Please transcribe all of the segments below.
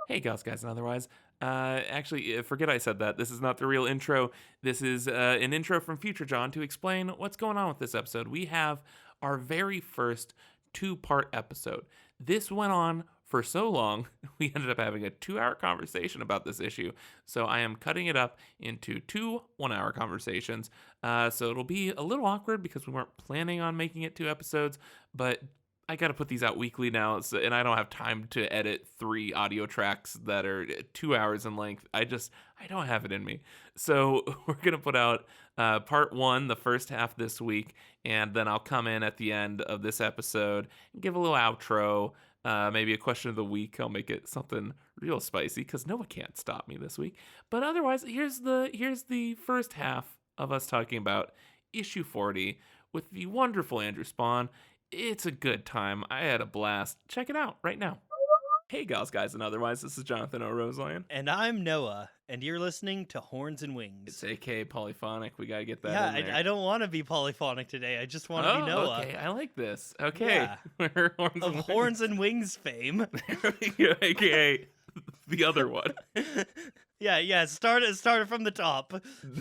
Hey, guys, and otherwise. Actually, forget I said that. This is not the real intro. This is an intro from Future John to explain what's going on with this episode. We have our very first two-part episode. This went on for so long, we ended up having a 2-hour conversation about this issue. So I am cutting it up into 2 1-hour conversations. So it'll be a little awkward because we weren't planning on making it 2 episodes, but I got to put these out weekly now, and I don't have time to edit 3 audio tracks that are 2 hours in length. I don't have it in me. So we're going to put out part 1, the first half this week, and then I'll come in at the end of this episode and give a little outro, maybe a question of the week. I'll make it something real spicy because Noah can't stop me this week. But otherwise, here's the first half of us talking about issue 40 with the wonderful Andrew Spohn. It's a good time. I had a blast. Check it out right now. Hey, guys, and otherwise, this is Jonathan O. Roselian. And I'm Noah, and you're listening to Horns and Wings. It's aka polyphonic. We gotta get that in there. I don't want to be polyphonic today. I just want to be Noah. Okay, I like this. Okay. Yeah. Horns and Wings fame. Aka the other one. Yeah, start it from the top.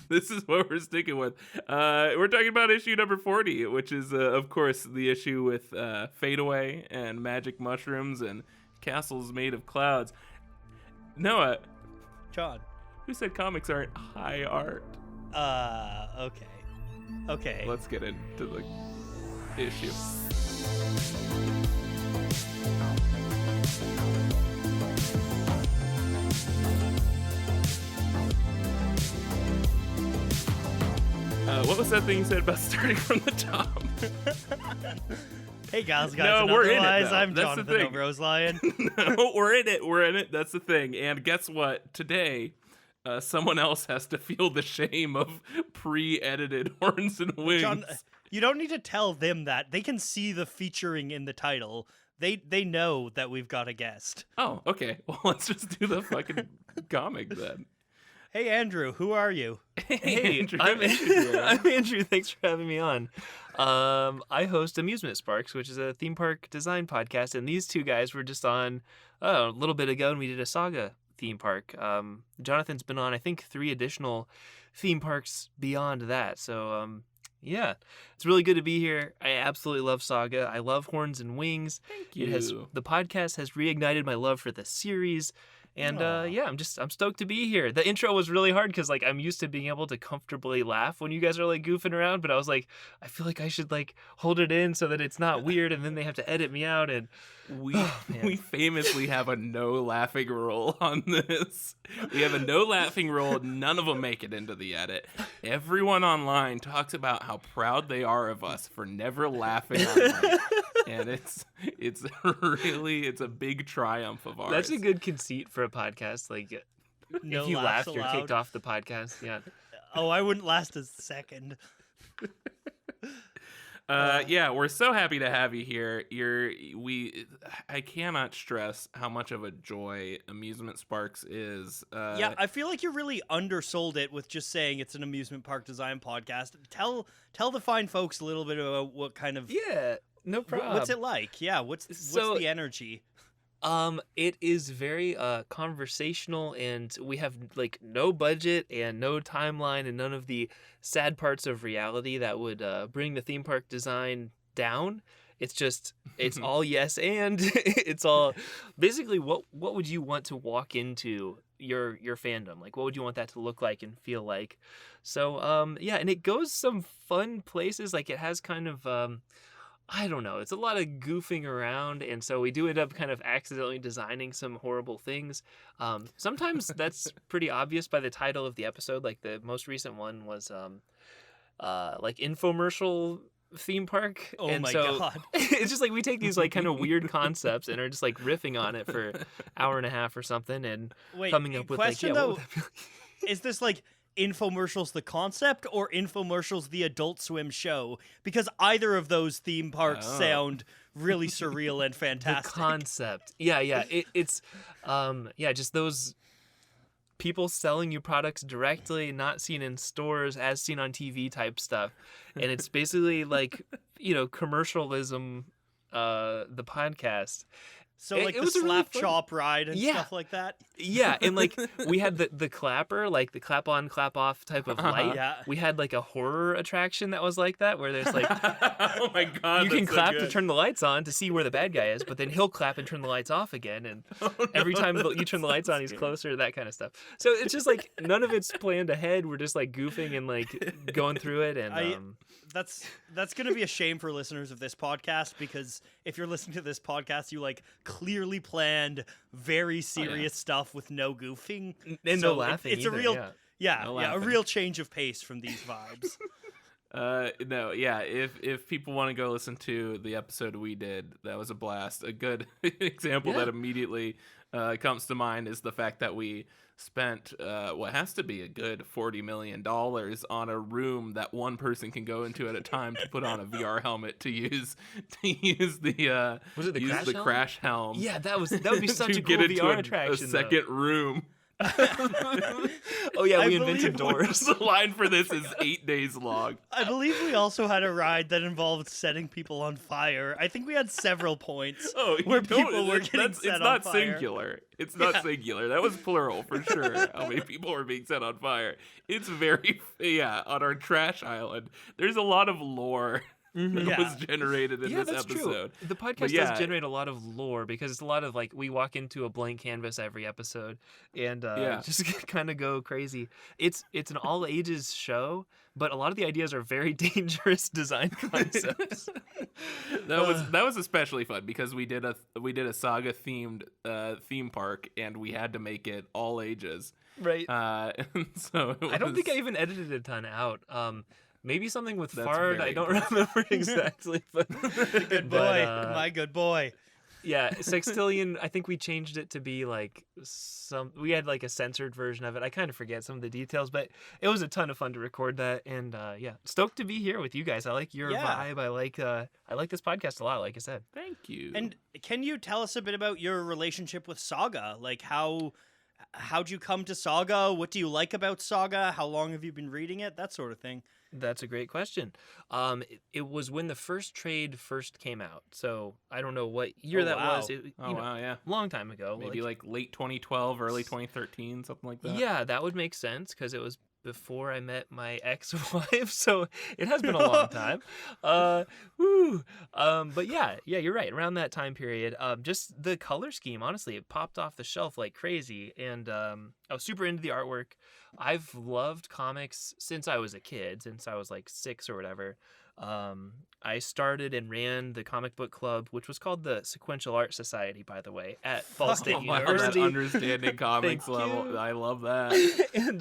This is what we're sticking with. We're talking about issue number 40, which is, of course, the issue with Fadeaway and magic mushrooms and castles made of clouds. Noah. John. Who said comics aren't high art? Okay. Let's get into the issue. What was that thing you said about starting from the top? Hey, guys, no, we're in it, though. I'm That's Jonathan the thing. Roselian. No, we're in it. That's the thing. And guess what? Today, someone else has to feel the shame of pre-edited Horns and Wings. John, you don't need to tell them that. They can see the featuring in the title. They know that we've got a guest. Oh, okay. Well, let's just do the fucking comic then. Hey, Andrew, who are you? Hey, Andrew. I'm Andrew. I'm Andrew. Thanks for having me on. I host Amusement Sparks, which is a theme park design podcast, and these two guys were just on a little bit ago, and we did a Saga theme park. Jonathan's been on, I think, 3 additional theme parks beyond that. So, yeah, it's really good to be here. I absolutely love Saga. I love Horns and Wings. Thank you. The podcast has reignited my love for the series. And yeah, I'm stoked to be here. The intro was really hard because I'm used to being able to comfortably laugh when you guys are goofing around, but I was like, I feel like I should hold it in so that it's not weird, and then they have to edit me out. And we famously have a no laughing rule on this. We have a no laughing rule. None of them make it into the edit. Everyone online talks about how proud they are of us for never laughing online. And it's a big triumph of ours. That's a good conceit for a podcast. No if you laughs laugh, you're allowed. kicked off the podcast. Yeah. Oh, I wouldn't last a second. Yeah, we're so happy to have you here. I cannot stress how much of a joy Amusement Sparks is. Yeah, I feel like you really undersold it with just saying it's an amusement park design podcast. Tell the fine folks a little bit about what kind of Yeah. No problem. what's it like? Yeah, what's the energy? It is very conversational, and we have no budget and no timeline and none of the sad parts of reality that would bring the theme park design down. It's all yes, and it's all basically what would you want to walk into your fandom? What would you want that to look like and feel like? So yeah, and it goes some fun places. It has kind of I don't know. It's a lot of goofing around, and so we do end up kind of accidentally designing some horrible things. Sometimes that's pretty obvious by the title of the episode. The most recent one was infomercial theme park. Oh and my so God. It's just we take these kind of weird concepts and are just riffing on it for an hour and a half or something, and coming up with question what though, would that be like? is this infomercials the concept or infomercials the Adult Swim show? Because either of those theme parks sound really surreal and fantastic. The concept. Yeah. It's just those people selling you products directly, not seen in stores, as seen on TV type stuff. And it's basically commercialism, the podcast. So It like the was a really slap fun- chop ride and Yeah. stuff like that. Yeah, and like we had the clapper, like the clap on, clap off type of light. Yeah. We had like a horror attraction that was like that, where there's like Oh my god! you can that's so clap to good. turn the lights on to see where the bad guy is, but then he'll clap and turn the lights off again, and Oh, no, every time you that's turn the lights so on, he's scary. closer, that kind of stuff. So it's just like none of it's planned ahead. We're just like goofing and like going through it, and That's going to be a shame for listeners of this podcast, because if you're listening to this podcast, you like clearly planned very serious stuff with no goofing and So no laughing. It's either, a real yeah. No a laughing. real change of pace from these vibes. No, yeah. If people want to go listen to the episode we did, that was a blast. A good example Yeah. that immediately comes to mind is the fact that we spent what has to be a good $40 million on a room that one person can go into at a time to put on a VR helmet to use the Was it the use crash the helm? crash helm. Yeah, that would be such to a cool get into VR a attraction. though. second room. Oh yeah, I we believe invented doors. The line for this is 8 days long. I believe we also had a ride that involved setting people on fire. I think we had several points Oh, where you don't- people were getting that's- set it's on not fire. singular. It's not singular. That was plural for sure. How many people were being set on fire? It's very on our trash island. There's a lot of lore that Yeah. was generated in Yeah, this that's episode. true. The podcast yeah. does generate a lot of lore because it's a lot of like we walk into a blank canvas every episode and just kind of go crazy. It's an all ages show, but a lot of the ideas are very dangerous design concepts. That was especially fun because we did a Saga themed theme park and we had to make it all ages. Right. And so I don't think I even edited a ton out. Maybe something with That's fart. very I don't remember exactly, but Good boy, but, my good boy. yeah, Sextillion. I think we changed it to be like we had like a censored version of it. I kind of forget some of the details, but it was a ton of fun to record that. And yeah, stoked to be here with you guys. I like your Yeah. vibe. I like this podcast a lot. Like I said, Thank you. And can you tell us a bit about your relationship with Saga? Like how'd you come to Saga? What do you like about Saga? How long have you been reading it? That sort of thing. that's a great question. It was when the first trade first came out, so I don't know what year Oh, that wow. was. wow, yeah. Long time ago. Maybe like late 2012, early 2013, something like that. Yeah, that would make sense because it was before I met my ex-wife, so it has been a long time. But yeah, you're right. Around that time period, just the color scheme, honestly, it popped off the shelf like crazy, and I was super into the artwork. I've loved comics since I was a kid, since I was like 6 or whatever. I started and ran the comic book club, which was called the Sequential Art Society, by the way, at Fall State Wow, that University. understanding comics Thank level. you. I love that. And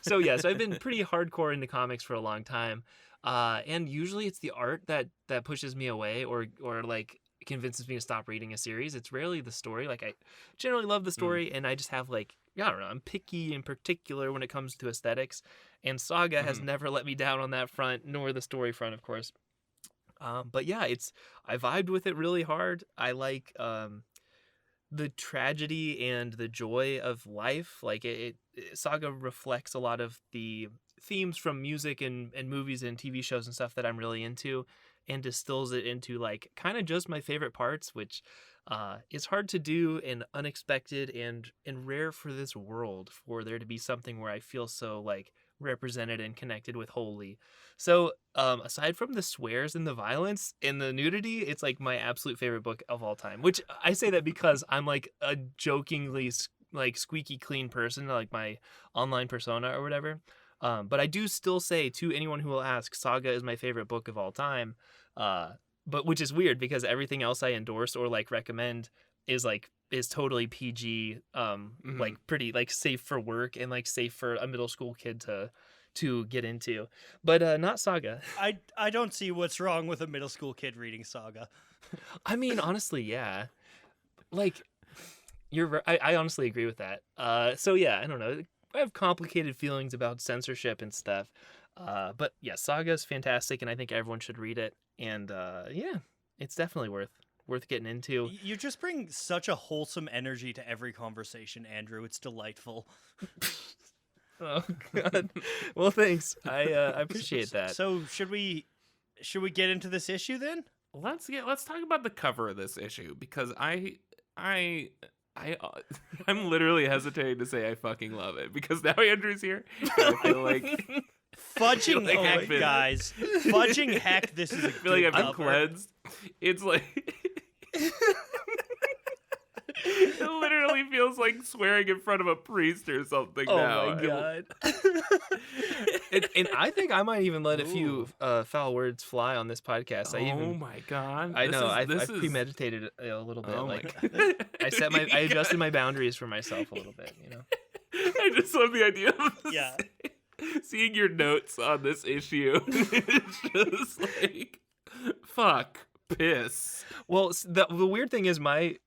so I've been pretty hardcore into comics for a long time. And usually it's the art that pushes me away or like convinces me to stop reading a series. It's rarely the story. Like I generally love the story and I just have like, I don't know, I'm picky in particular when it comes to aesthetics. And Saga has never let me down on that front, nor the story front, of course. But yeah, I vibed with it really hard. I like the tragedy and the joy of life. Like Saga reflects a lot of the themes from music and movies and TV shows and stuff that I'm really into, and distills it into like kind of just my favorite parts, which is hard to do and unexpected and rare for this world, for there to be something where I feel so like represented and connected with wholly. So aside from the swears and the violence and the nudity, it's like my absolute favorite book of all time, which I say that because I'm like a jokingly like squeaky clean person, like my online persona or whatever. But I do still say to anyone who will ask, Saga is my favorite book of all time. But which is weird because everything else I endorse or like recommend is totally PG, like pretty like safe for work and like safe for a middle school kid to get into. But not Saga. I don't see what's wrong with a middle school kid reading Saga. I mean, honestly, yeah. Like I honestly agree with that. So yeah, I don't know. I have complicated feelings about censorship and stuff. But yeah, Saga is fantastic and I think everyone should read it. And yeah, it's definitely worth getting into. You just bring such a wholesome energy to every conversation, Andrew. It's delightful. Oh God. Well, thanks. I appreciate that. So should we get into this issue then? Let's talk about the cover of this issue because I I'm literally hesitating to say I fucking love it because now Andrew's here. And I feel like Fudging like heck, I've been- guys. Fudging heck, this is a I feel like I've been cover. cleansed. It's like it literally feels like swearing in front of a priest or something Oh now. my god! and I think I might even let a few foul words fly on this podcast. Oh my god! I know I've This is premeditated it a little bit. Oh my Like god! I adjusted my boundaries for myself a little bit. You know. I just love the idea of Yeah. seeing your notes on this issue. It's just like, fuck, piss. Well, the weird thing is my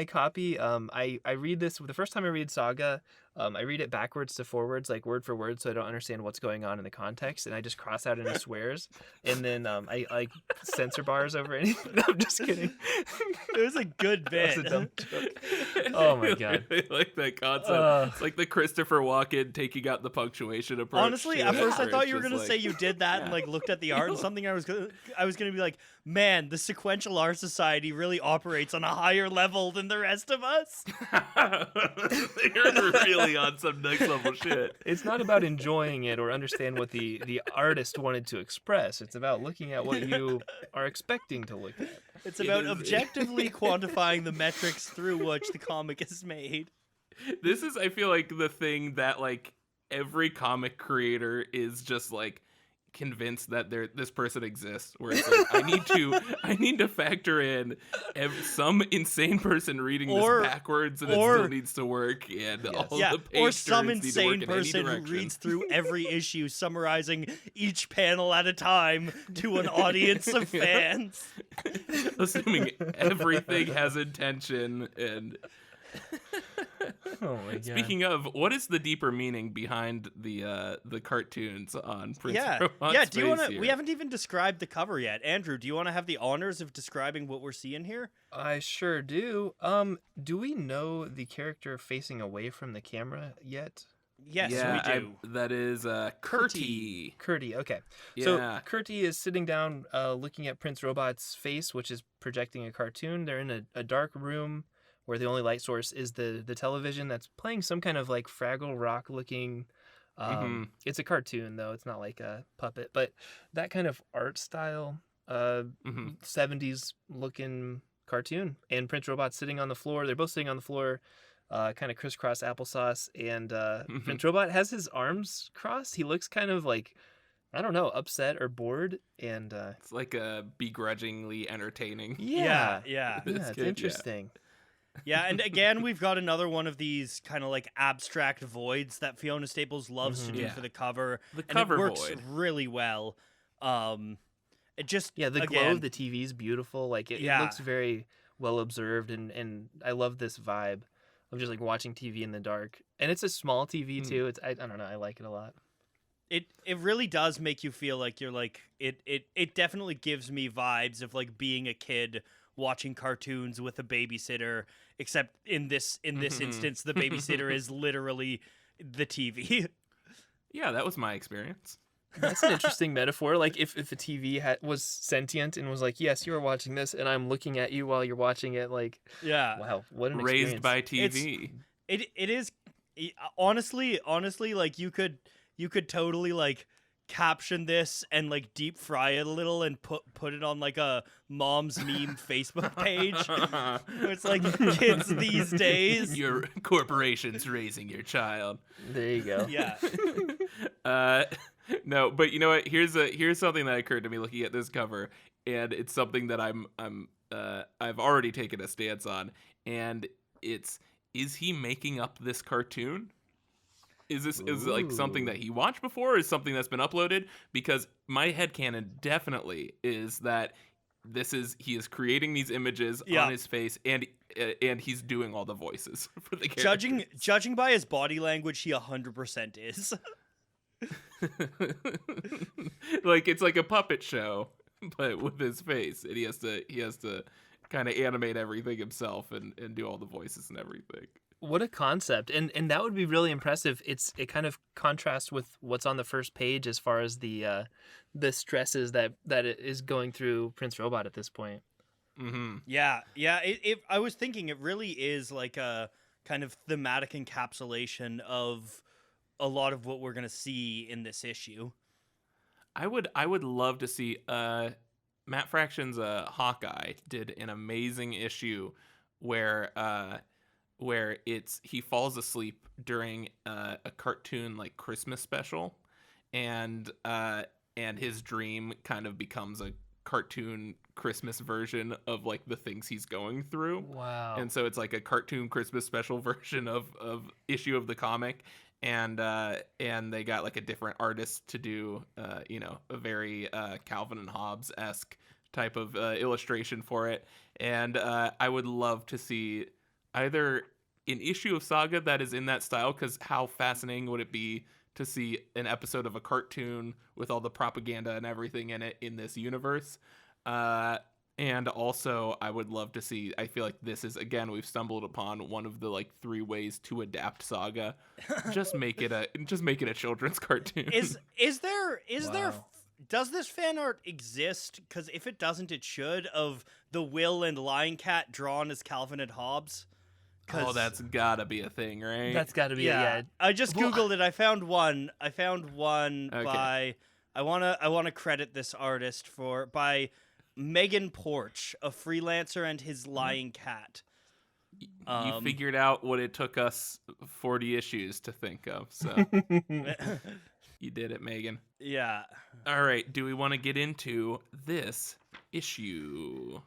copy. I read this the first time I read Saga. I read it backwards to forwards, like word for word, so I don't understand what's going on in the context, and I just cross out any swears, and then I like censor bars over anything. No, I'm just kidding. It was a good That bit. was a dumb joke. Oh my god. I like that concept. It's like the Christopher Walken taking out the punctuation approach. Honestly, to at it, first I where thought it's you were just gonna like- say you did that and like looked at the art and something. I was gonna be like, man, the sequential art society really operates on a higher level than the rest of us. You're really on some next level shit. It's not about enjoying it or understand what the artist wanted to express. It's about looking at what you are expecting to look at. It's about is- objectively quantifying the metrics through which the comic is made. This is, I feel like, the thing that like every comic creator is just like convinced that this person exists. Where it's like, I need to factor in some insane person reading Or- this backwards, and or- it still needs to work. And all Yeah, the page or some turns need to work insane in any person who direction. reads through every issue, summarizing each panel at a time to an audience of fans. Assuming everything has intention. And Oh my god. speaking of, what is the deeper meaning behind the cartoons on Prince Yeah, Robot's yeah. Do you face want to? here? We haven't even described the cover yet, Andrew. Do you want to have the honors of describing what we're seeing here? I sure do. Do we know the character facing away from the camera yet? Yes, yeah, we do. that is Curty. Curty, okay. Yeah. So Curty is sitting down looking at Prince Robot's face, which is projecting a cartoon. They're in a dark room where the only light source is the television that's playing some kind of like Fraggle Rock looking. It's a cartoon though; it's not like a puppet, but that kind of art style, 70s looking cartoon. And Prince Robot's sitting on the floor. They're both sitting on the floor, kind of crisscross applesauce. And Prince Robot has his arms crossed. He looks kind of like, I don't know, upset or bored. And It's like a begrudgingly entertaining. Yeah. This it's kid, interesting. Yeah, and again, we've got another one of these kind of like abstract voids that Fiona Staples loves to do Yeah. for the cover. The And cover it works void. really well. It just Yeah, the glow again, of the TV is beautiful. Like it Yeah. looks very well observed, and I love this vibe of just like watching TV in the dark. And it's a small TV too. It's I don't know, I like it a lot. it really does make you feel like you're like it definitely gives me vibes of like being a kid watching cartoons with a babysitter, except in this instance the babysitter is literally the TV. Yeah, that was my experience. That's an interesting metaphor. Like if a TV was sentient and was like, yes, you are watching this, and I'm looking at you while you're watching it. Like, Yeah. wow, what an Raised experience. by TV. It is honestly like you could totally like caption this and like deep fry it a little and put it on like a mom's meme Facebook page where it's like kids these days. Your corporation's raising your child. There you go. Yeah. No, but you know what? Here's something that occurred to me looking at this cover, and it's something that I've already taken a stance on, and is he making up this cartoon? Is it like something that he watched before, or is something that's been uploaded? Because my headcanon definitely is that he is creating these images on his face, and he's doing all the voices for the characters. Judging by his body language, he 100% is. Like it's like a puppet show, but with his face, and he has to kind of animate everything himself and do all the voices and everything. What a concept. And that would be really impressive. It kind of contrasts with what's on the first page as far as the stresses that it is going through Prince Robot at this point. Mm-hmm. Yeah. I was thinking it really is like a kind of thematic encapsulation of a lot of what we're gonna see in this issue. I would love to see Matt Fraction's Hawkeye did an amazing issue where he falls asleep during a cartoon like Christmas special, and his dream kind of becomes a cartoon Christmas version of like the things he's going through. Wow. And so it's like a cartoon Christmas special version of issue of the comic, and they got like a different artist to do a very Calvin and Hobbes-esque type of illustration for it. And I would love to see either an issue of Saga that is in that style, because how fascinating would it be to see an episode of a cartoon with all the propaganda and everything in it in this universe. And also I would love to see, I feel like this is, again, we've stumbled upon one of the like 3 ways to adapt Saga. Just make it a children's cartoon. Is there does this fan art exist? Because if it doesn't, it should, of the Will and Lion Cat drawn as Calvin and Hobbes. Oh, that's gotta be a thing, right? That's got to be Yeah. I just Googled it. I found one Okay. by I wanna credit this artist by Megan Porch, a freelancer, and his Lion Cat. You figured out what it took us 40 issues to think of, so you did it, Megan. Yeah. All right, do we want to get into this issue?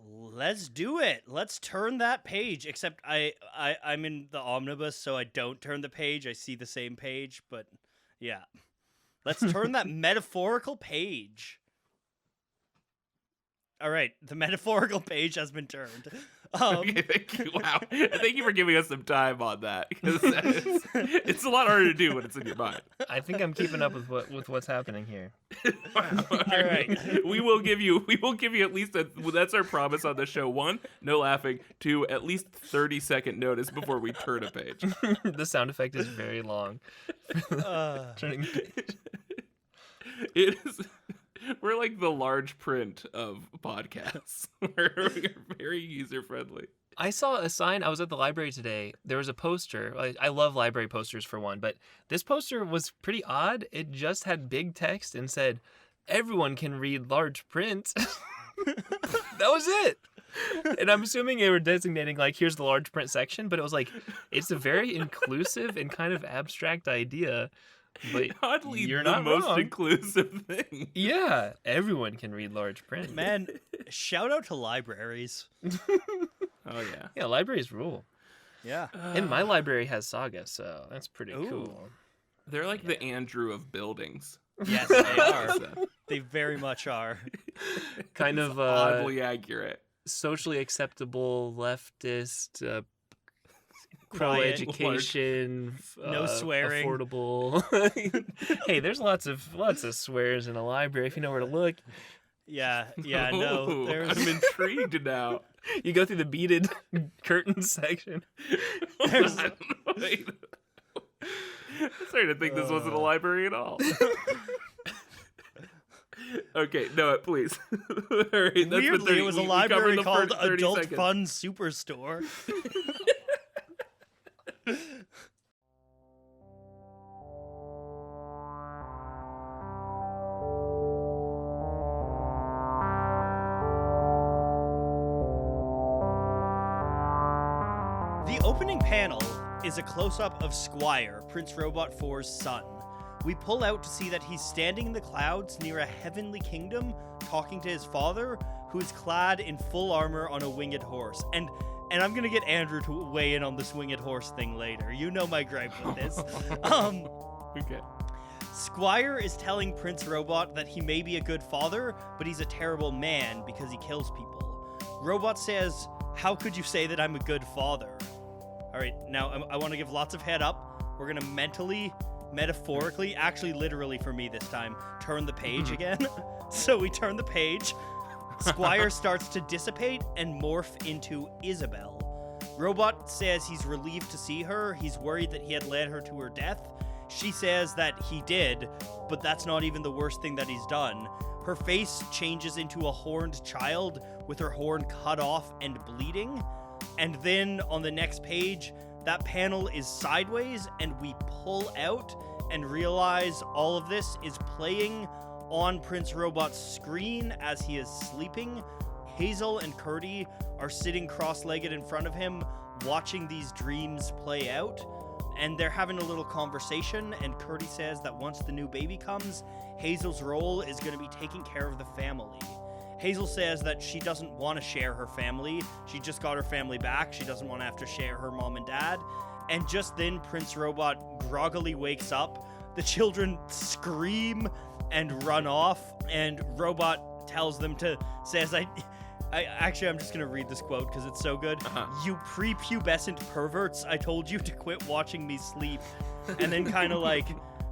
Let's do it. Let's turn that page. Except I'm in the omnibus, so I don't turn the page. I see the same page, but yeah. Let's turn that metaphorical page. All right, the metaphorical page has been turned. Okay, thank you. Wow. Thank you for giving us some time on that, because it's a lot harder to do when it's in your mind. I think I'm keeping up with what's happening here. Wow. All right. We will give you at least that's our promise on the show. 1, no laughing. 2, at least 30-second notice before we turn a page. The sound effect is very long. Turning the page. It is. We're like the large print of podcasts. We're very user friendly. I saw a sign. I was at the library today. There was a poster. I love library posters for one, but this poster was pretty odd. It just had big text and said, "Everyone can read large print." That was it. And I'm assuming they were designating like, here's the large print section, but it was like, it's a very inclusive and kind of abstract idea. But oddly, you're the not most wrong. inclusive thing. Yeah, everyone can read large print. Man, shout out to libraries. Oh yeah. Yeah, libraries rule. Yeah. And my library has Saga, so that's pretty Ooh. cool. They're like the Andrew of buildings. Yes, they are. So, They very much are. Kind it's of oddly accurate. socially acceptable leftist, Quiet. pro-education, No swearing. affordable. Hey, there's lots of swears in a library if you know where to look. Yeah, no. Ooh, There's I'm intrigued now. You go through the beaded curtains section. There's- Wait. I'm starting to think this wasn't a library at all. Okay, Noah, please. All right, that's been weirdly, 30 it was a we covered library the called first 30 Adult seconds. Fun Superstore. The opening panel is a close-up of Squire, Prince Robot 4's son. We pull out to see that he's standing in the clouds near a heavenly kingdom, talking to his father, who is clad in full armor on a winged horse. And I'm gonna get Andrew to weigh in on this winged horse thing later. You know my gripe with this. Okay. Squire is telling Prince Robot that he may be a good father, but he's a terrible man because he kills people. Robot says, "How could you say that I'm a good father?" All right, now I want to give lots of head up. We're gonna mentally, metaphorically, actually literally for me this time, turn the page again. So we turn the page. Squire starts to dissipate and morph into Isabel. Robot says he's relieved to see her. He's worried that he had led her to her death. She says that he did, but that's not even the worst thing that he's done. Her face changes into a horned child with her horn cut off and bleeding. And then on the next page, that panel is sideways, and we pull out and realize all of this is playing on Prince Robot's screen as he is sleeping. Hazel and Curdie are sitting cross-legged in front of him, watching these dreams play out, and they're having a little conversation, and Curdie says that once the new baby comes, Hazel's role is going to be taking care of the family. Hazel says that she doesn't want to share her family. She just got her family back. She doesn't want to have to share her mom and dad. And just then, Prince Robot groggily wakes up. The children scream and run off, and Robot tells them to, I'm just going to read this quote because it's so good. You prepubescent perverts, I told you to quit watching me sleep. And then kind of like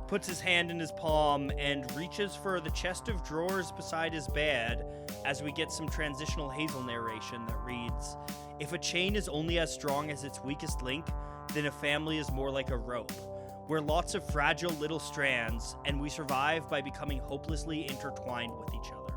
puts his hand in his palm and reaches for the chest of drawers beside his bed as we get some transitional Hazel narration that reads, if a chain is only as strong as its weakest link, then a family is more like a rope. We're lots of fragile little strands, and we survive by becoming hopelessly intertwined with each other.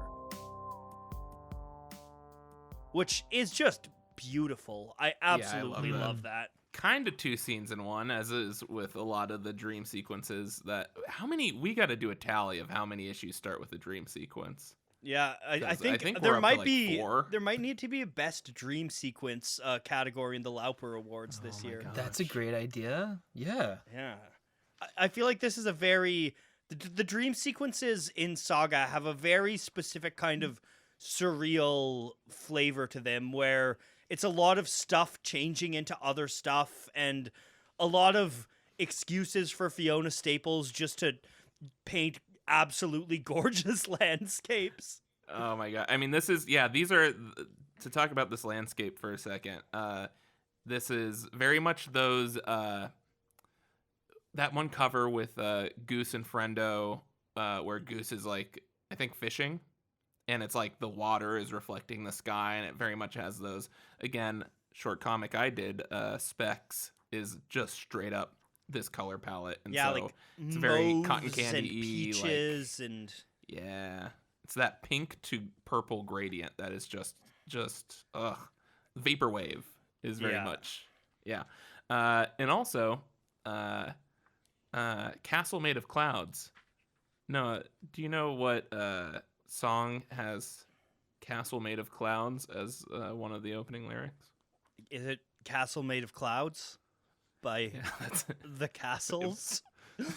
Which is just beautiful. I absolutely love that. Kind of two scenes in one, as is with a lot of the dream sequences. We got to do a tally of how many issues start with the dream sequence. Yeah, I think we're there up might to, be 4. there might need to be a best dream sequence category in the Lauper Awards this year. That's a great idea. Yeah. Yeah. I feel like this is the dream sequences in Saga have a very specific kind of surreal flavor to them, where it's a lot of stuff changing into other stuff and a lot of excuses for Fiona Staples just to paint absolutely gorgeous landscapes. Oh my god. I mean, these are, to talk about this landscape for a second, this is very much those, that one cover with Goose and Friendo, where Goose is like, I think fishing, and it's like the water is reflecting the sky, and it very much has those, again, short comic I did, Specs is just straight up this color palette, and yeah, so like it's very mauves cotton candy-y, and peaches, and yeah, it's that pink to purple gradient that is just vaporwave is very much, and also Castle Made of Clouds. Noah, do you know what song has Castle Made of Clouds as one of the opening lyrics? Is it Castle Made of Clouds by The Castles?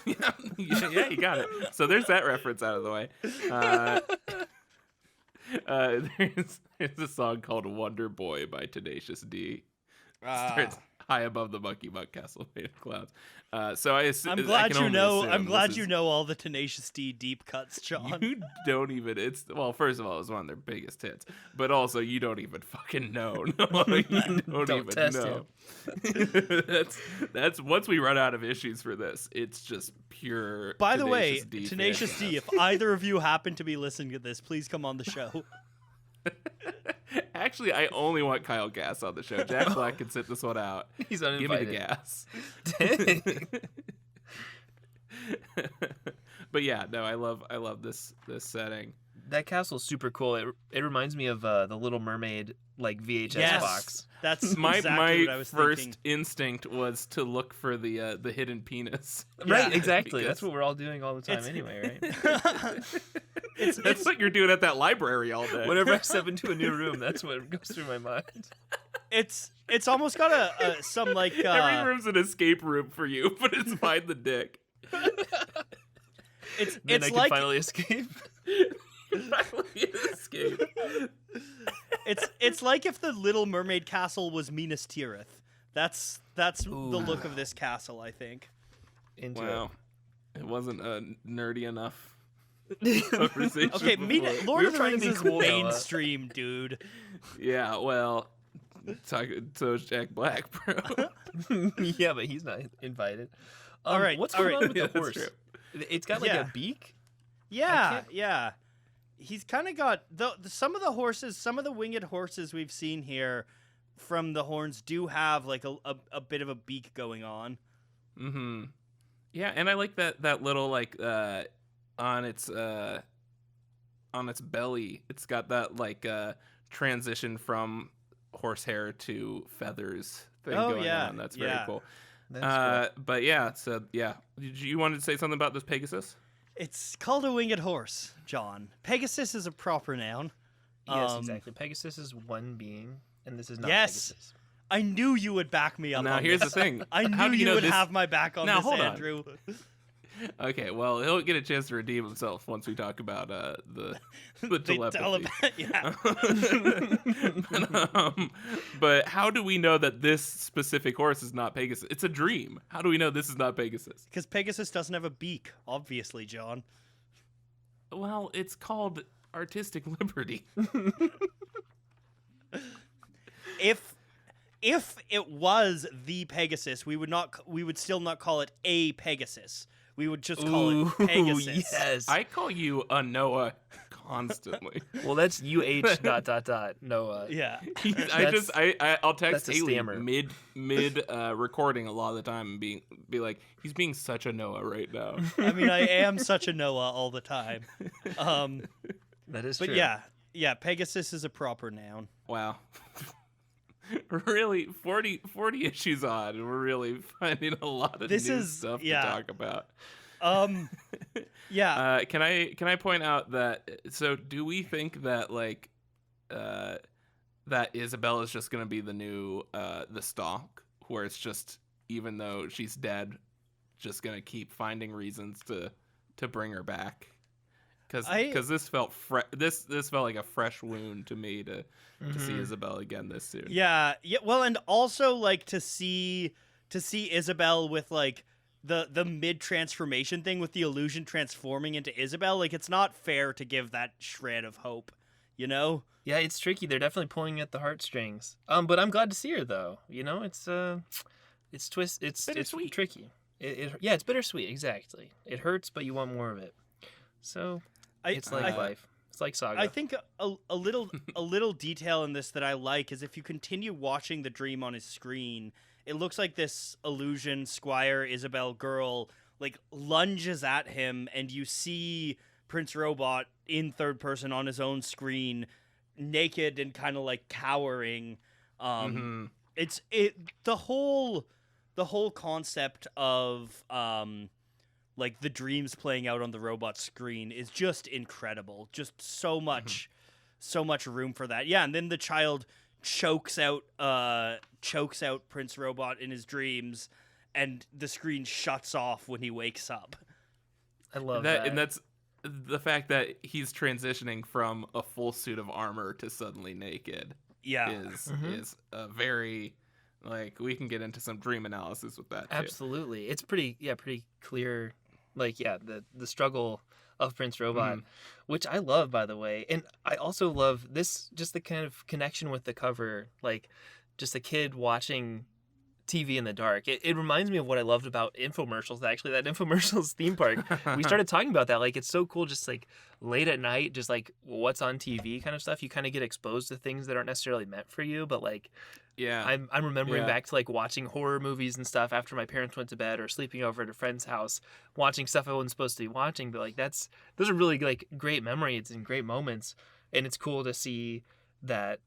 yeah, you got it. So there's that reference out of the way. There's a song called Wonder Boy by Tenacious D. Starts high above the Monkey Butt Castle Made of Clouds. So I'm glad you know. I'm glad you know all the Tenacious D deep cuts, John. You don't even. First of all, it's one of their biggest hits, but also you don't even fucking know. No, you don't even test know. That's once we run out of issues for this, it's just pure. By the way, D Tenacious D, if either of you happen to be listening to this, please come on the show. Actually, I only want Kyle Gass on the show. Jack Black can sit this one out. He's uninvited. Give me the gas. Dang. But yeah, no, I love this setting. That castle's super cool. It reminds me of the Little Mermaid like VHS box. That's my exactly what I was first thinking. instinct was to look for the hidden penis. Right, exactly. Because That's what we're all doing all the time anyway, right? that's what you're doing at that library all day. Whenever I step into a new room, that's what goes through my mind. It's almost got some like every room's an escape room for you, but it's behind the dick. Then I can finally escape. Escape. It's like if the Little Mermaid castle was Minas Tirith. That's the look of this castle, I think. Wow. It wasn't nerdy enough conversation. Okay, Lord of the Rings is cool, mainstream, dude. Yeah, well, so is Jack Black, bro. Yeah, but he's not invited. All right, what's going on with the that's horse? true. It's got like a beak. Yeah. He's kind of got some of the winged horses we've seen here from the horns do have like a bit of a beak going on. Mm-hmm. Yeah, and I like that little like on its belly, it's got that like transition from horsehair to feathers thing Oh, going yeah, on. That's very yeah. cool. That's But yeah, so yeah, you wanted to say something about this Pegasus? It's called a winged horse, John. Pegasus is a proper noun. Yes, exactly. Pegasus is one being, and this is not Yes. Pegasus. I knew you would back me up. Now on here's this. the thing. I How knew do you know would this? have my back on Now, this, hold on. Andrew. Okay, well, he'll get a chance to redeem himself once we talk about the The telepathy. yeah. But how do we know that this specific horse is not Pegasus? It's a dream. How do we know this is not Pegasus? Because Pegasus doesn't have a beak, obviously, John. Well, it's called artistic liberty. If it was the Pegasus, we would still not call it a Pegasus. We would just call Ooh, it Pegasus. yes. I call you a Noah constantly. Well, that's Noah. Yeah. I'll text that's a Haley stammer. mid recording a lot of the time and be like, he's being such a Noah right now. I mean, I am such a Noah all the time. That is But true. yeah, Pegasus is a proper noun. Wow. Really, 40 issues on, and we're really finding a lot of This new is- stuff yeah. to talk about. Yeah. Can I point out that? So, do we think that that Isabel is just gonna be the new the Stalk, where it's just, even though she's dead, just gonna keep finding reasons to bring her back? Because this felt this felt like a fresh wound to me to see Isabel again this soon. Yeah. Well, and also like to see Isabel with like the mid transformation thing with the illusion transforming into Isabel. Like, it's not fair to give that shred of hope, you know? Yeah, it's tricky. They're definitely pulling at the heartstrings. But I'm glad to see her though. You know, it's Bittersweet. tricky. Yeah, it's bittersweet. Exactly. It hurts, but you want more of it. So it's like life. It's like Saga. I think a little detail in this that I like is if you continue watching the dream on his screen, it looks like this illusion Squire Isabel girl like lunges at him, and you see Prince Robot in third person on his own screen, naked and kind of like cowering. It's the whole concept of like the dreams playing out on the robot screen is just incredible. Just so much room for that. Yeah, and then the child chokes out Prince Robot in his dreams, and the screen shuts off when he wakes up. I love that. And that's the fact that he's transitioning from a full suit of armor to suddenly naked. Yeah. Is a very, like, we can get into some dream analysis with that too. Absolutely. It's pretty clear, like, the struggle of Prince Robot, which I love, by the way. And I also love this, just the kind of connection with the cover, like just a kid watching TV in the dark. It reminds me of what I loved about infomercials, actually. That infomercials theme park, we started talking about that. Like, it's so cool, just like late at night, just like what's on TV kind of stuff. You kind of get exposed to things that aren't necessarily meant for you, but like, Yeah. I'm remembering back to like watching horror movies and stuff after my parents went to bed, or sleeping over at a friend's house, watching stuff I wasn't supposed to be watching. But like, those are really like great memories and great moments. And it's cool to see that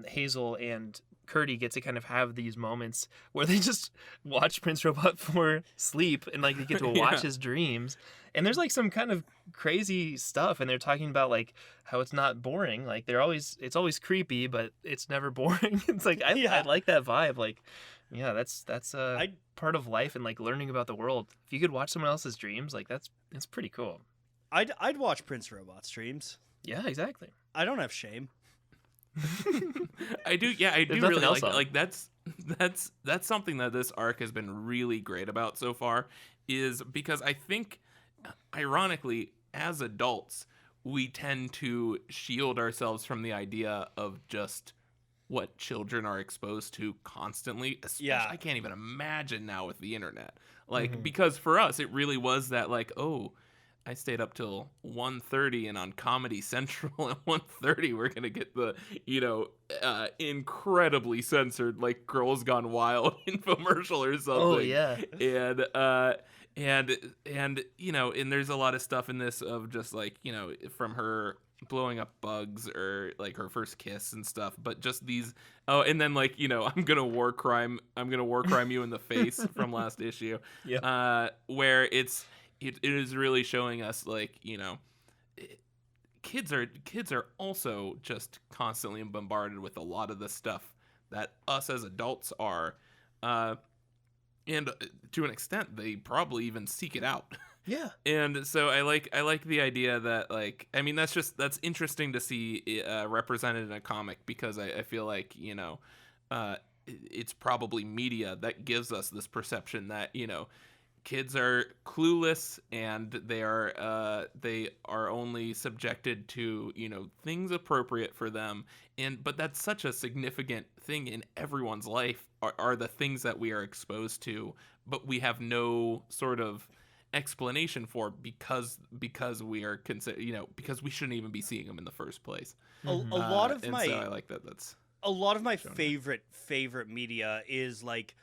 Hazel and Curdy get to kind of have these moments where they just watch Prince Robot for sleep, and like they get to watch his dreams. And there's like some kind of crazy stuff, and they're talking about like how it's not boring. Like it's always creepy, but it's never boring. It's like I like that vibe. Like, yeah, that's part of life, and like learning about the world. If you could watch someone else's dreams, like it's pretty cool. I'd watch Prince Robot streams. Yeah, exactly. I don't have shame. I do. Yeah, I do nothing really else like on. it. Like that's something that this arc has been really great about so far, is because I think, ironically, as adults, we tend to shield ourselves from the idea of just what children are exposed to constantly. Especially, I can't even imagine now with the internet. Like, because for us, it really was that, like, oh, I stayed up till 1:30, and on Comedy Central at 1:30 we're gonna get the incredibly censored, like, Girls Gone Wild infomercial or something. Oh yeah. And and there's a lot of stuff in this of just like, from her blowing up bugs or like her first kiss and stuff, but just these. Oh, and then like I'm gonna war crime you in the face from last issue. Yeah. Where it is really showing us like kids are also just constantly bombarded with a lot of the stuff that us as adults are, and to an extent they probably even seek it out. Yeah. And so I like the idea that like, I mean, that's interesting to see represented in a comic, because I feel like it's probably media that gives us this perception that kids are clueless and they are only subjected to things appropriate for them, but that's such a significant thing in everyone's life are the things that we are exposed to, but we have no sort of explanation for because we are because we shouldn't even be seeing them in the first place. A lot of and my so I like that's a lot of my showing favorite media is like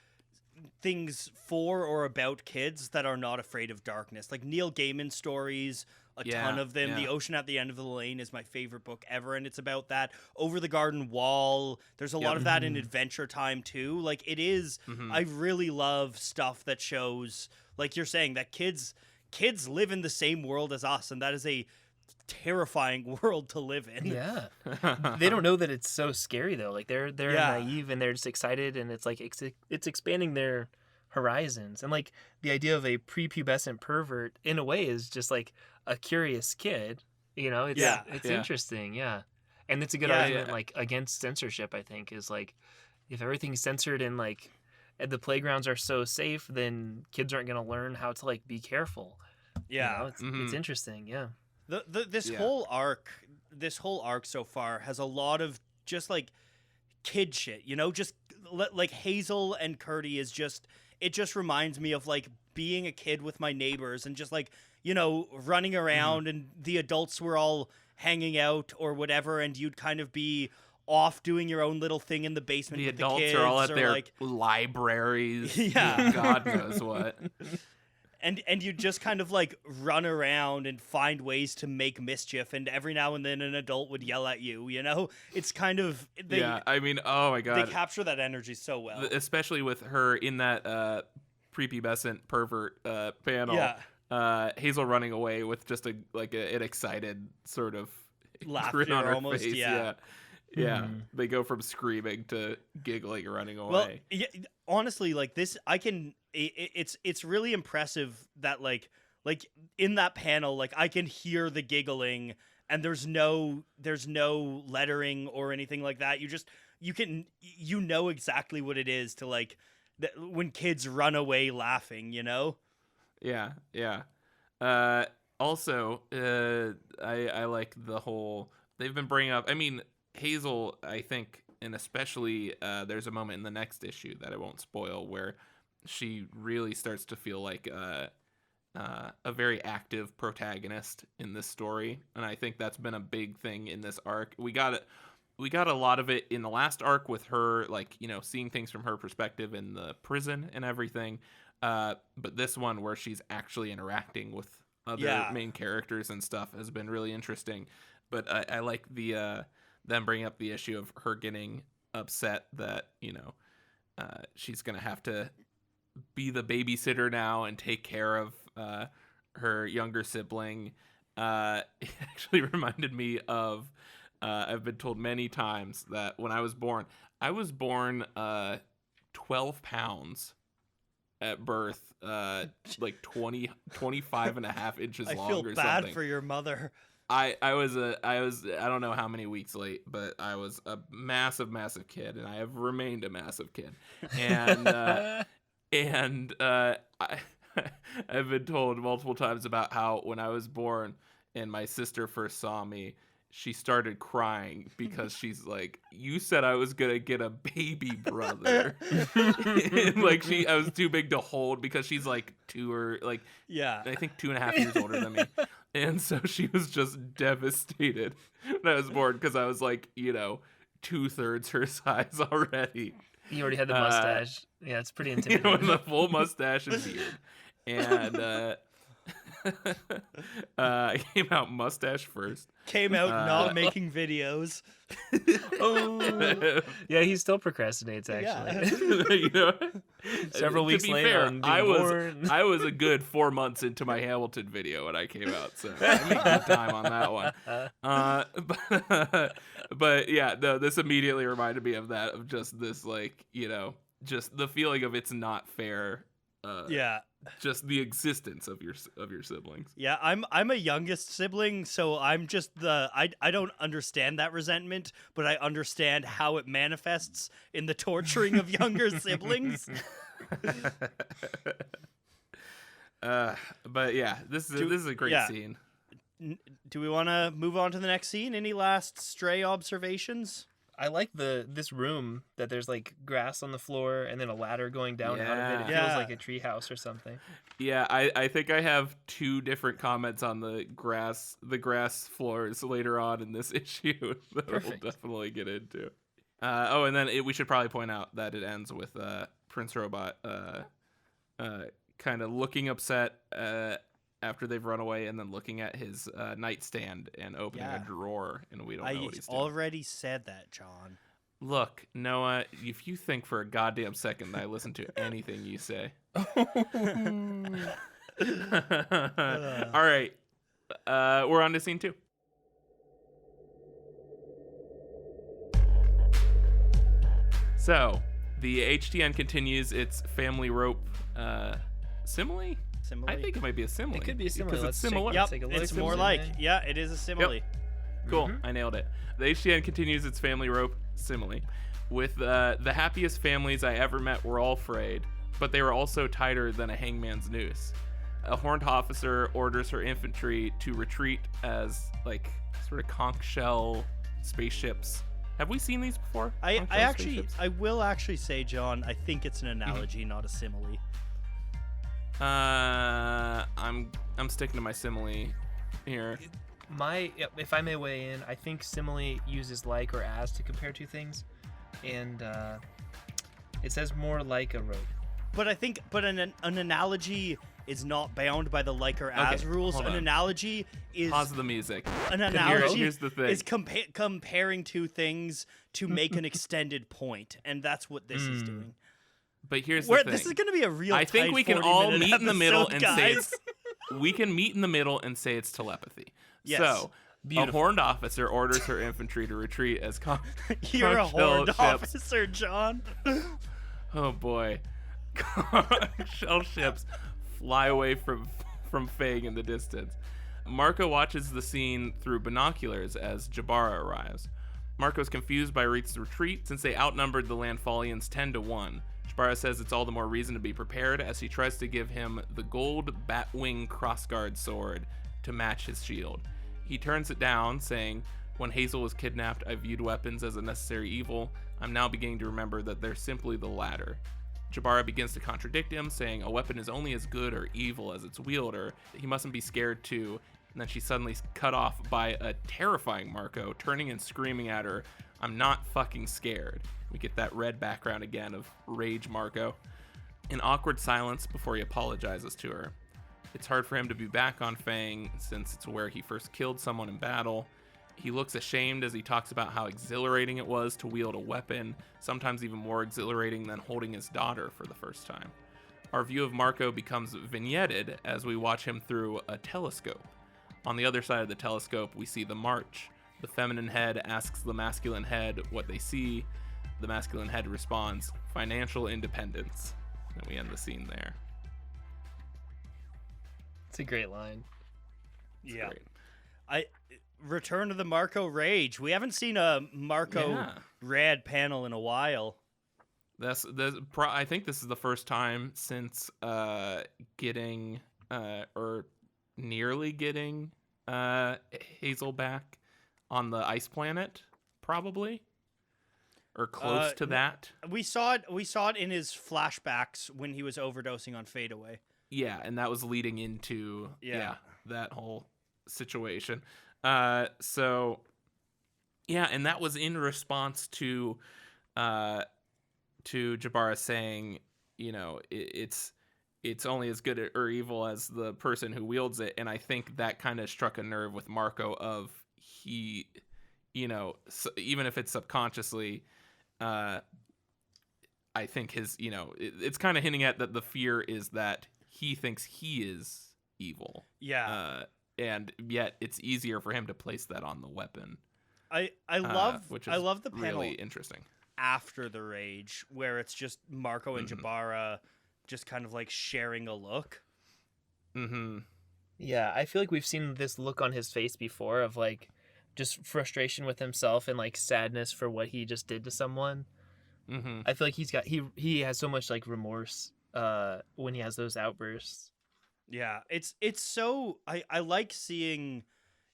things for or about kids that are not afraid of darkness, like Neil Gaiman stories, a ton of them. The Ocean at the End of the Lane is my favorite book ever, and it's about that. Over the Garden Wall, there's a lot of that in Adventure Time too. Like it is, I really love stuff that shows, like you're saying, that kids live in the same world as us, and that is a terrifying world to live in. Yeah. They don't know that it's so scary though. Like they're naive and they're just excited, and it's like it's expanding their horizons. And like the idea of a prepubescent pervert in a way is just like a curious kid. It's interesting. Yeah. And it's a good argument like against censorship, I think, is like if everything's censored and like the playgrounds are so safe, then kids aren't going to learn how to like be careful. Yeah. It's interesting. Yeah. This whole arc so far has a lot of just like kid shit, just like Hazel and Curdy is just, it just reminds me of like being a kid with my neighbors and just like, running around and the adults were all hanging out or whatever, and you'd kind of be off doing your own little thing in the basement. The with adults the kids, are all at or their like libraries. Yeah. God knows what. And you just kind of like run around and find ways to make mischief, and every now and then an adult would yell at you. It's kind of I mean, oh my God, they capture that energy so well, especially with her in that prepubescent pervert panel. Yeah. Hazel running away with just an excited sort of laughter grin on her almost. face. Yeah. Yeah, they go from screaming to giggling, running away. Well, yeah, honestly, like this, it's really impressive that like in that panel, like I can hear the giggling, and there's no lettering or anything like that. You know exactly what it is to like when kids run away laughing. Yeah. Also, I like the whole they've been bringing up. I mean, Hazel, I think, and especially there's a moment in the next issue that I won't spoil where she really starts to feel like a very active protagonist in this story, and I think that's been a big thing in this arc. We got a lot of it in the last arc with her, like seeing things from her perspective in the prison and everything. But this one, where she's actually interacting with other main characters and stuff, has been really interesting. But I like the them bringing up the issue of her getting upset that she's gonna have to be the babysitter now and take care of her younger sibling. It actually reminded me of I've been told many times that when I was born 12 pounds at birth, like 25 and a half inches long or something. I feel bad for your mother. I was I don't know how many weeks late, but I was a massive kid, and I have remained a massive kid. And I've been told multiple times about how when I was born and my sister first saw me, she started crying because she's like, "You said I was gonna get a baby brother." And like I was too big to hold because she's like 2 or like I think 2.5 years older than me. And so she was just devastated when I was born because I was like, 2/3 her size already. You already had the mustache. Yeah, it's pretty intimidating. The full mustache and beard. And Came out mustache first. Came out not making videos. Oh, yeah, he still procrastinates actually. You know, Several weeks to be later, fair, on being born. I was a good 4 months into my Hamilton video when I came out, so I made good time on that one. But yeah, no, this immediately reminded me of that, of just this, like, you know, just the feeling of it's not fair. Yeah. Just the existence of your siblings. Yeah, I'm a youngest sibling, so I'm just I don't understand that resentment, but I understand how it manifests in the torturing of younger siblings. But yeah, this is a great scene. Do we want to move on to the next scene? Any last stray observations? I like this room that there's like grass on the floor and then a ladder going down out of it. It Yeah. feels like a treehouse or something. Yeah, I think I have 2 different comments on the grass floors later on in this issue that Perfect. we'll definitely get into. And then we should probably point out that it ends with Prince Robot kind of looking upset after they've run away, and then looking at his nightstand and opening a drawer, and we don't know what he's doing. I already said that, John. Look, Noah, if you think for a goddamn second that I listen to anything you say. All right. We're on to scene 2. So, the HTN continues its family rope simile? I think it might be a simile. It could be a simile. Because it's similar. Yep, Take a look. it's more like, it is a simile. Yep. Cool, I nailed it. The HTN continues its family rope simile. With the happiest families I ever met were all frayed, but they were also tighter than a hangman's noose. A horned officer orders her infantry to retreat as, like, sort of conch shell spaceships. Have we seen these before? I will actually say, John, I think it's an analogy, not a simile. I'm sticking to my simile here. If I may weigh in, I think simile uses like or as to compare 2 things, and it says more like a rope. But I think, an analogy is not bound by the like or as rules. hold An on. analogy is Pause the music. an analogy Here's the thing. is comparing 2 things to make an extended point, and that's what this is doing. But here's the thing. This is going to be a real. I think tight we can 40 all minute meet in the middle episode, and say guys. we can meet in the middle and say it's telepathy. Yes. So, Beautiful. a horned officer orders her infantry to retreat as You're a conch shell horned ships. officer, John. Oh boy. Shell ships fly away from Fang in the distance. Marco watches the scene through binoculars as Jabara arrives. Marco's confused by Reed's retreat since they outnumbered the Landfallians 10-1. Jabara says it's all the more reason to be prepared as he tries to give him the gold Batwing crossguard sword to match his shield. He turns it down, saying, "When Hazel was kidnapped, I viewed weapons as a necessary evil. I'm now beginning to remember that they're simply the latter." Jabara begins to contradict him, saying a weapon is only as good or evil as its wielder. He mustn't be scared too. And then she's suddenly cut off by a terrifying Marco, turning and screaming at her, "I'm not fucking scared." We get that red background again of rage Marco. An awkward silence before he apologizes to her. It's hard for him to be back on Fang since it's where he first killed someone in battle. He looks ashamed as he talks about how exhilarating it was to wield a weapon, sometimes even more exhilarating than holding his daughter for the first time. Our view of Marco becomes vignetted as we watch him through a telescope. On the other side of the telescope, we see the march. The feminine head asks the masculine head what they see. The masculine head responds, "Financial independence." And we end the scene there. It's a great line. It's Yeah. great. Return to the Marco Rage. We haven't seen a Marco Rad panel in a while. I think this is the first time since getting or nearly getting Hazel back on the ice planet, probably, or close to that. We saw it in his flashbacks when he was overdosing on Fade Away. Yeah, and that was leading into that whole situation. So yeah, and that was in response to Jabara saying, you know, it's it's only as good or evil as the person who wields it. And I think that kind of struck a nerve with Marco of he, even if it's subconsciously, I think his, it's kind of hinting at that the fear is that he thinks he is evil. Yeah. And yet it's easier for him to place that on the weapon. I love which is I love the panel really interesting after the rage where it's just Marco and Jabara just kind of like sharing a look. Mm-hmm. Yeah, I feel like we've seen this look on his face before of like just frustration with himself and like sadness for what he just did to someone. Mm-hmm. I feel like he has so much like remorse when he has those outbursts. Yeah, it's so I like seeing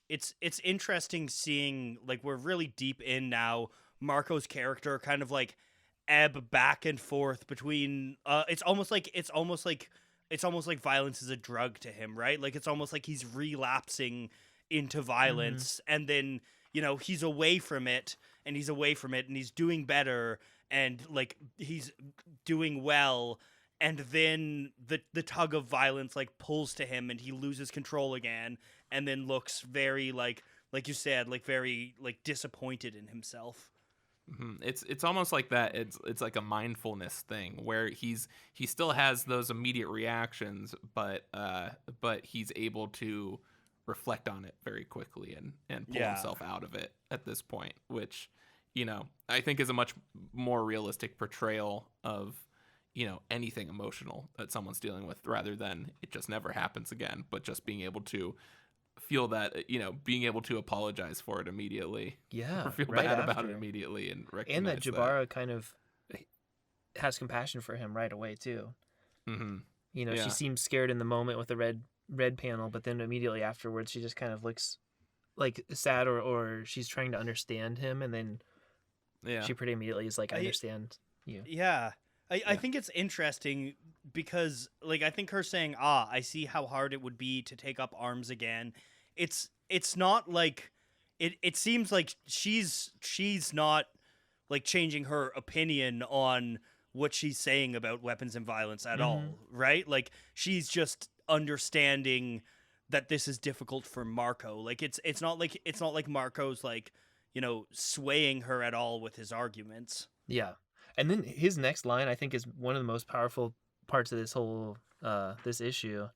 it's interesting seeing like we're really deep in now Marco's character kind of like ebb back and forth between it's almost like violence is a drug to him, right? Like it's almost like he's relapsing into violence and then, he's away from it and he's doing better and like he's doing well and then the tug of violence like pulls to him and he loses control again and then looks very like you said, like very like disappointed in himself. Mm-hmm. It's almost like that. It's like a mindfulness thing where he still has those immediate reactions, but he's able to reflect on it very quickly and pull himself out of it at this point, which I think is a much more realistic portrayal of anything emotional that someone's dealing with, rather than it just never happens again, but just being able to feel that, being able to apologize for it immediately, Yeah, or feel right bad about after. it immediately, and recognize And that Jabara kind of has compassion for him right away too. Mm-hmm. She seems scared in the moment with the red panel, but then immediately afterwards she just kind of looks like sad or she's trying to understand him, and then she pretty immediately is like, I understand you. Yeah. I think it's interesting because like I think her saying, I see how hard it would be to take up arms again. It's not like it seems like she's not like changing her opinion on what she's saying about weapons and violence at all, right? Like she's just understanding that this is difficult for Marco. Like it's not like Marco's like, swaying her at all with his arguments. Yeah. And then his next line, I think, is one of the most powerful parts of this whole this issue.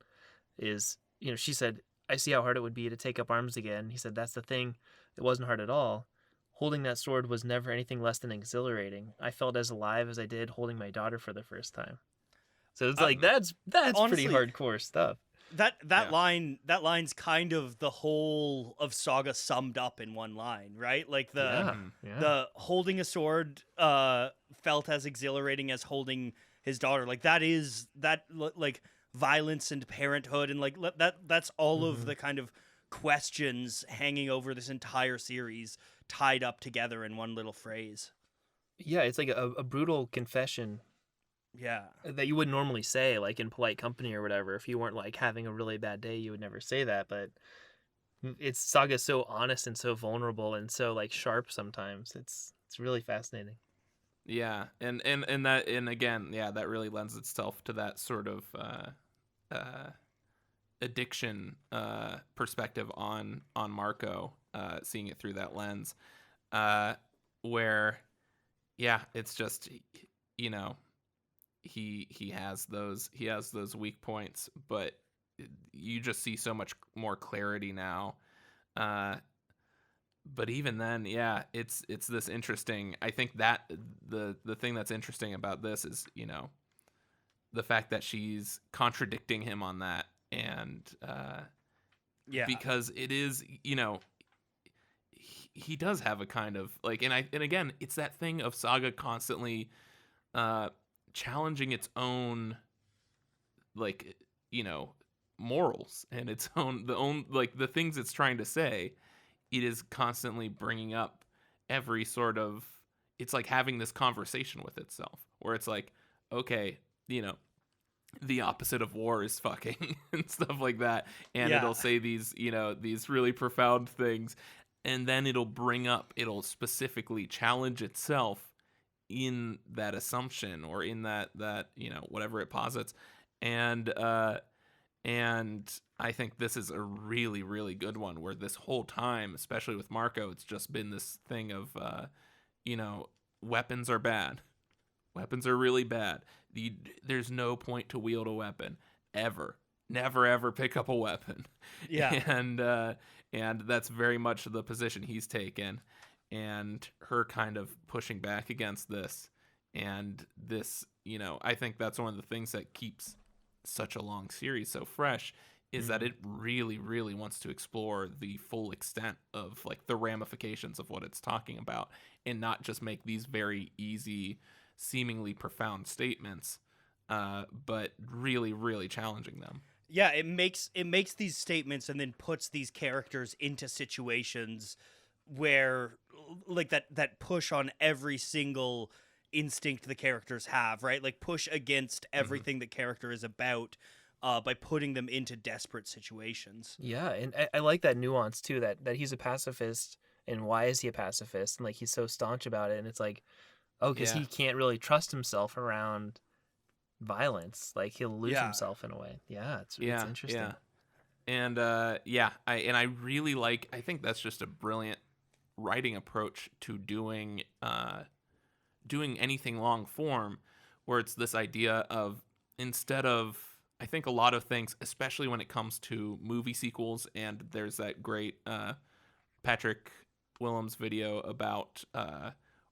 Is she said, "I see how hard it would be to take up arms again." He said, "That's the thing. It wasn't hard at all. Holding that sword was never anything less than exhilarating. I felt as alive as I did holding my daughter for the first time." So it's like that's honestly, pretty hardcore stuff. That line's kind of the whole of Saga summed up in one line, right? Like the holding a sword felt as exhilarating as holding his daughter. Like that like violence and parenthood and like that's all of the kind of questions hanging over this entire series tied up together in one little phrase. Yeah, it's like a brutal confession. Yeah. That you wouldn't normally say, like in polite company or whatever. If you weren't like having a really bad day, you would never say that. But it's Saga's so honest and so vulnerable and so like sharp sometimes. It's really fascinating. Yeah, and again, that really lends itself to that sort of addiction perspective on Marco, seeing it through that lens, where it's just he has those weak points, but you just see so much more clarity now. But even then, it's this interesting. I think that the thing that's interesting about this is the fact that she's contradicting him on that, and because it is he does have a kind of like, and again, it's that thing of Saga constantly challenging its own like morals and its own like the things it's trying to say. It is constantly bringing up every sort of, it's like having this conversation with itself where it's like, okay, the opposite of war is fucking and stuff like that, and it'll say these these really profound things, and then it'll specifically challenge itself in that assumption or in that whatever it posits, And I think this is a really, really good one where this whole time, especially with Marco, it's just been this thing of, weapons are bad. Weapons are really bad. There's no point to wield a weapon ever. Never ever pick up a weapon. Yeah. And that's very much the position he's taken, and her kind of pushing back against this. And this, I think that's one of the things that keeps such a long series so fresh, is that it really, really wants to explore the full extent of like the ramifications of what it's talking about, and not just make these very easy, seemingly profound statements, but really, really challenging them. Yeah, it makes these statements and then puts these characters into situations where like that push on every single instinct the characters have, right? Like push against everything the character is about by putting them into desperate situations. Yeah, and I like that nuance too, that he's a pacifist, and why is he a pacifist? And like he's so staunch about it, and it's like, oh, because he can't really trust himself around violence. Like he'll lose himself in a way. Yeah, it's interesting. Yeah. And I really like. I think that's just a brilliant writing approach to doing anything long form, where it's this idea of, instead of, I think a lot of things, especially when it comes to movie sequels, and there's that great Patrick Willems video about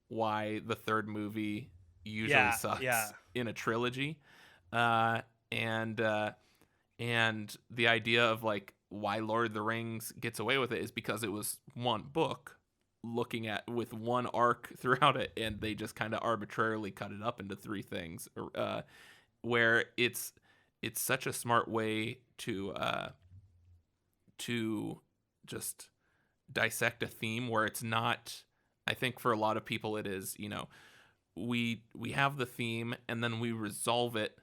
why the third movie usually sucks in a trilogy, and the idea of like why Lord of the Rings gets away with it is because it was one book looking at with one arc throughout it, and they just kind of arbitrarily cut it up into three things, where it's such a smart way to just dissect a theme, where it's not, I think for a lot of people it is, we have the theme and then we resolve it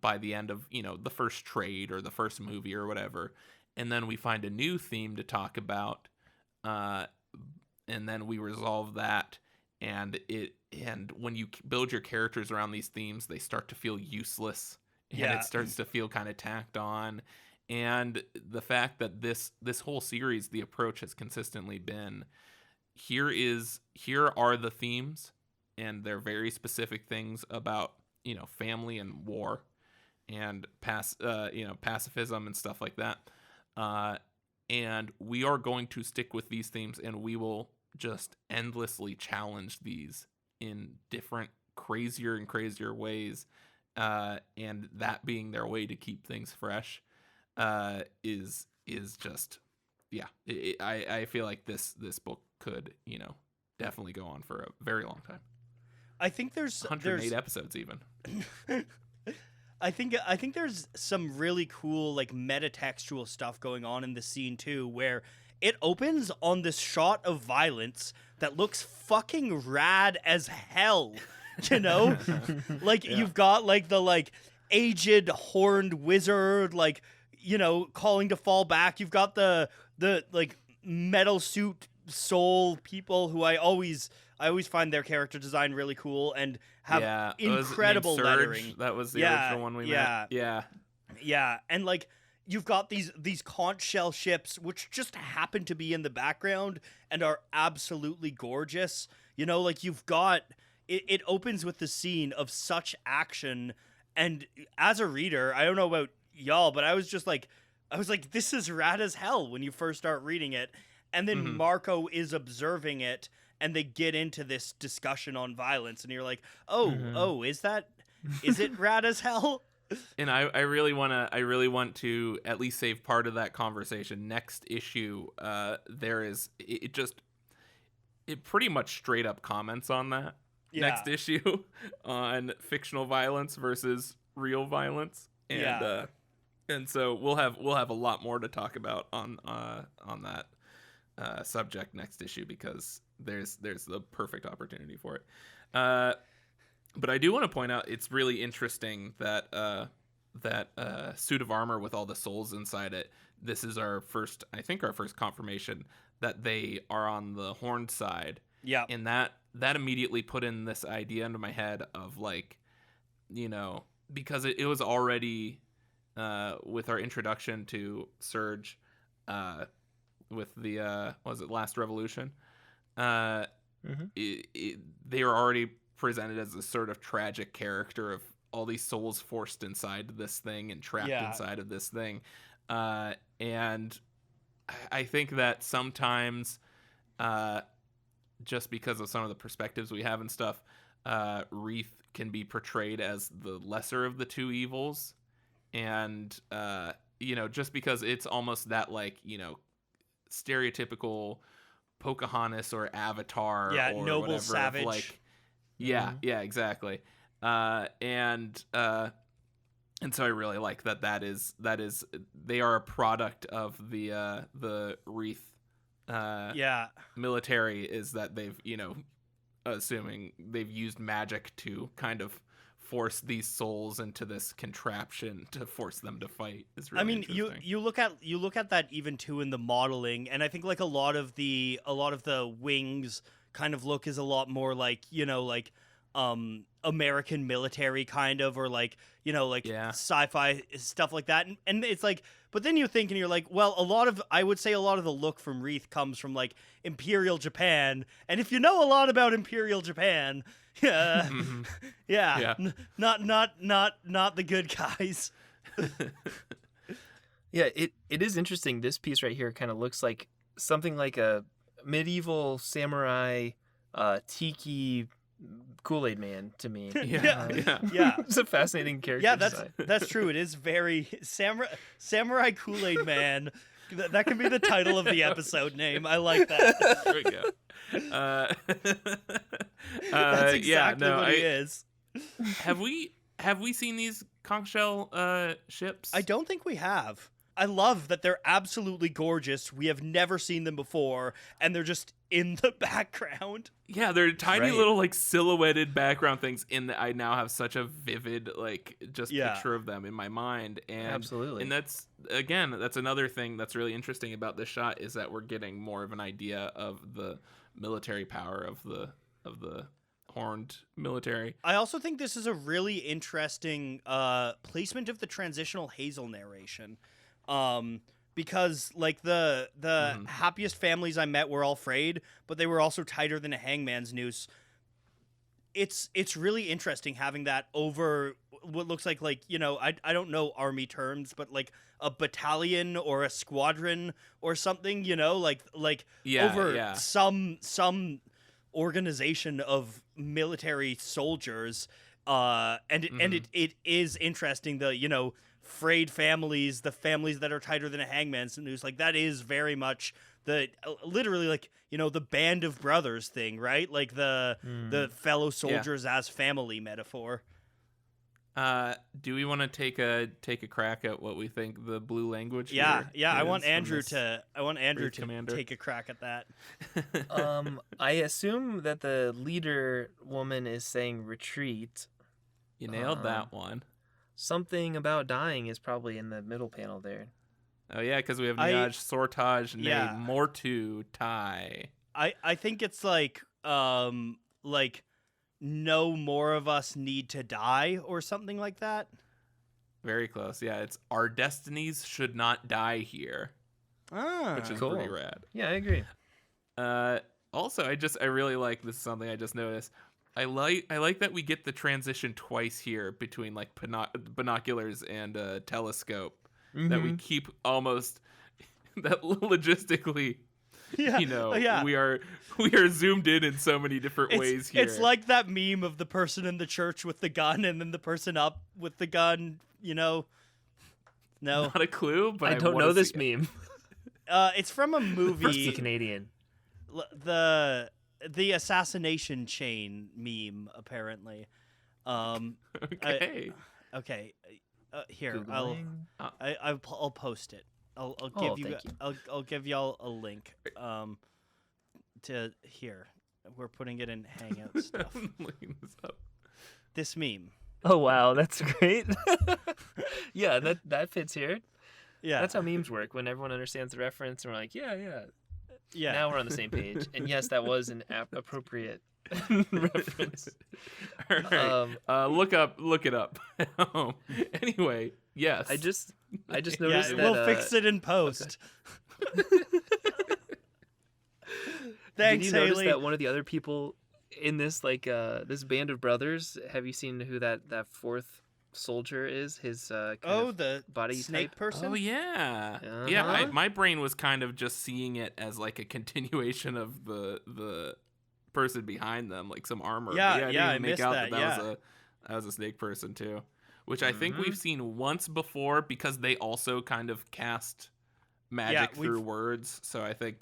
by the end of, the first trade or the first movie or whatever, and then we find a new theme to talk about, and then we resolve that, and when you build your characters around these themes, they start to feel useless, and it starts to feel kind of tacked on. And the fact that this whole series, the approach has consistently been, here are the themes, and they're very specific things about, family and war and pacifism and stuff like that. And we are going to stick with these themes, and we will just endlessly challenge these in different, crazier and crazier ways. And that being their way to keep things fresh, is just, I feel like this book could, definitely go on for a very long time. I think there's 108 episodes even. I think there's some really cool like metatextual stuff going on in the scene too, where it opens on this shot of violence that looks fucking rad as hell. Like you've got like the like aged horned wizard, like, calling to fall back. You've got the like metal suit soul people who I always find their character design really cool and have incredible lettering. That was the original one we met. Yeah, and like you've got these conch shell ships which just happen to be in the background and are absolutely gorgeous. Like you've got it opens with the scene of such action, and as a reader, I don't know about y'all, but I was like, this is rad as hell when you first start reading it. And then Marco is observing it, and they get into this discussion on violence, and you're like, is it rad as hell? And I really want to at least save part of that conversation. Next issue, it pretty much straight up comments on that. Yeah. Next issue on fictional violence versus real violence, and so we'll have a lot more to talk about on that subject next issue, because there's the perfect opportunity for it. But I do want to point out, it's really interesting that suit of armor with all the souls inside it. This is our first confirmation that they are on the horned side. Yeah. And that immediately put in this idea into my head of like, because it was already with our introduction to Surge, with the what was it, Last Revolution, they were already presented as a sort of tragic character of all these souls forced inside this thing and trapped inside of this thing, and I think that sometimes, just because of some of the perspectives we have and stuff, Wreath can be portrayed as the lesser of the two evils, and just because it's almost that, like, stereotypical Pocahontas or Avatar, or noble whatever, savage, of, like, exactly, and so I really like that is they are a product of the Wreath military, is that they've, assuming they've used magic to kind of force these souls into this contraption to force them to fight, is really interesting. you look at that even too in the modeling, and I think like a lot of the wings kind of look is a lot more like, American military kind of, or like, sci-fi stuff like that, and it's like, but then you think and you're like, well, I would say a lot of the look from Wreath comes from like Imperial Japan, and if you know a lot about Imperial Japan, not the good guys. Yeah, it is interesting. This piece right here kind of looks like something like a medieval samurai tiki Kool-Aid man to me. Yeah. It's a fascinating character. Yeah, design. that's true. It is very samurai Kool-Aid man. That can be the title of the episode name. I like that. There we go. That's exactly what he is. Have we seen these conch shell ships? I don't think we have. I love that they're absolutely gorgeous. We have never seen them before, and they're just in the background. Yeah, they're tiny little, like, silhouetted background things I now have such a vivid, like, just picture of them in my mind. And absolutely. And that's another thing that's really interesting about this shot, is that we're getting more of an idea of the military power of the horned military. I also think this is a really interesting placement of the transitional Hazel narration. Because like the happiest families I met were all frayed, but they were also tighter than a hangman's noose. It's really interesting having that over what looks like I don't know army terms, but like a battalion or a squadron or something, over some organization of military soldiers. And it is interesting, the frayed families, the families that are tighter than a hangman's noose, like that is very much the literally like the band of brothers thing, right? Like the fellow soldiers as family metaphor. Do we want to take a crack at what we think the blue language? Yeah. I want Andrew to take a crack at that. I assume that the leader woman is saying retreat. You nailed that one. Something about dying is probably in the middle panel there. Oh yeah, because we have Niaj Sortaj Ne Mortu Tai. I think it's like no more of us need to die or something like that. Very close. Yeah, it's our destinies should not die here. Which is cool. Pretty rad. Yeah, I agree. Also, I really like, this is something I just noticed, I like that we get the transition twice here between like binoculars and a telescope, that we keep almost that logistically, we are zoomed in so many different ways here. It's like that meme of the person in the church with the gun and then the person up with the gun, No. Not a clue, but I don't know this meme. It's from a movie. First the Canadian. The assassination chain meme, apparently. Okay. Here, Googling. I'll post it. I'll give y'all a link. To here, we're putting it in Hangout stuff. I'm looking this up. This meme. Oh wow, that's great. Yeah, that fits here. Yeah, that's how memes work. When everyone understands the reference, and we're like, yeah. Yeah. Now we're on the same page. And yes, that was an appropriate reference. All right. Look it up. Anyway, yes. I just Yeah, noticed that we'll fix it in post. Thanks, did you notice Haley. that one of the other people in this this band of brothers? Have you seen who that fourth soldier is? His kind of The body snake type? person. Oh yeah, Uh-huh. yeah. My brain was kind of just seeing it as like a continuation of the person behind them, like some armor. Yeah, But I didn't yeah, even I make missed out that, that was a snake person too, which I think we've seen once before because they also kind of cast magic through words. So I think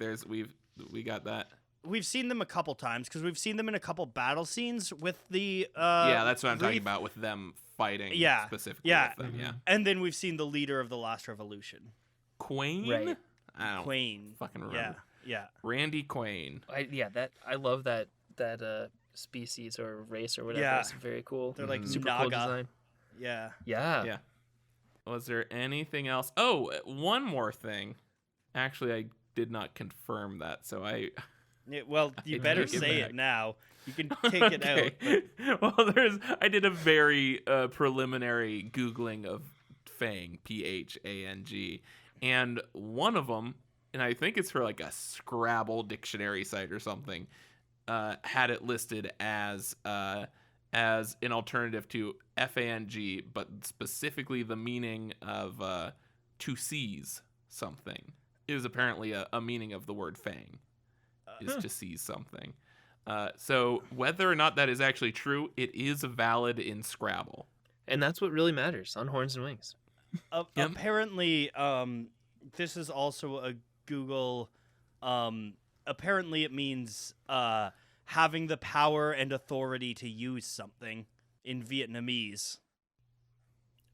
we got that. We've seen them a couple times because we've seen them in a couple battle scenes with the Yeah, that's what I'm talking about with them fighting. Yeah, specifically yeah. with them. Yeah, And then we've seen the leader of the Last Revolution, Quain. Right. I don't Quain. fucking remember. Yeah. Randy Quain. I love that species or race or whatever. Yeah. It's very cool. They're like super Naga. cool design. Yeah. Yeah. Was there anything else? Oh, one more thing. Actually, I did not confirm that, so Well, you better take it say back. it now. You can take it out. Well, I did a very preliminary Googling of Fang, Phang, and one of them, and I think it's for like a Scrabble dictionary site or something, had it listed as an alternative to Fang, but specifically the meaning of to seize something. It is apparently a meaning of the word Fang. Is to seize something. So whether or not that is actually true, it is valid in Scrabble. And that's what really matters on Horns and Wings. Apparently, this is also a Google. Apparently, it means having the power and authority to use something in Vietnamese,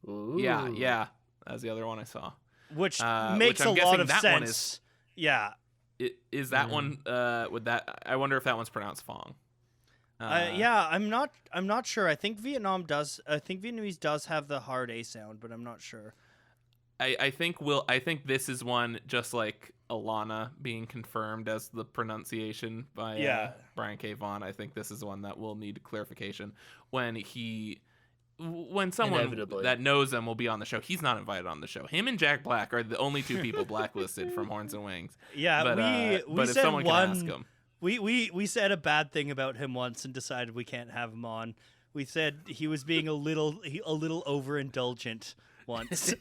Ooh. Yeah. That's the other one I saw. which which makes I'm a lot guessing of that one sense. Yeah. Is that one? Would that? I wonder if that one's pronounced Fong. Yeah, I'm not sure. I think Vietnamese does have the hard A sound, but I'm not sure. I think this is one just like Alana being confirmed as the pronunciation by Brian K. Vaughan. I think this is one that will need clarification when someone Inevitably. that knows him will be on the show. He's not invited on the show. Him and Jack Black are the only two people blacklisted from Horns and Wings. Yeah, But if said someone can ask him. We said a bad thing about him once and decided we can't have him on. We said he was being a little overindulgent once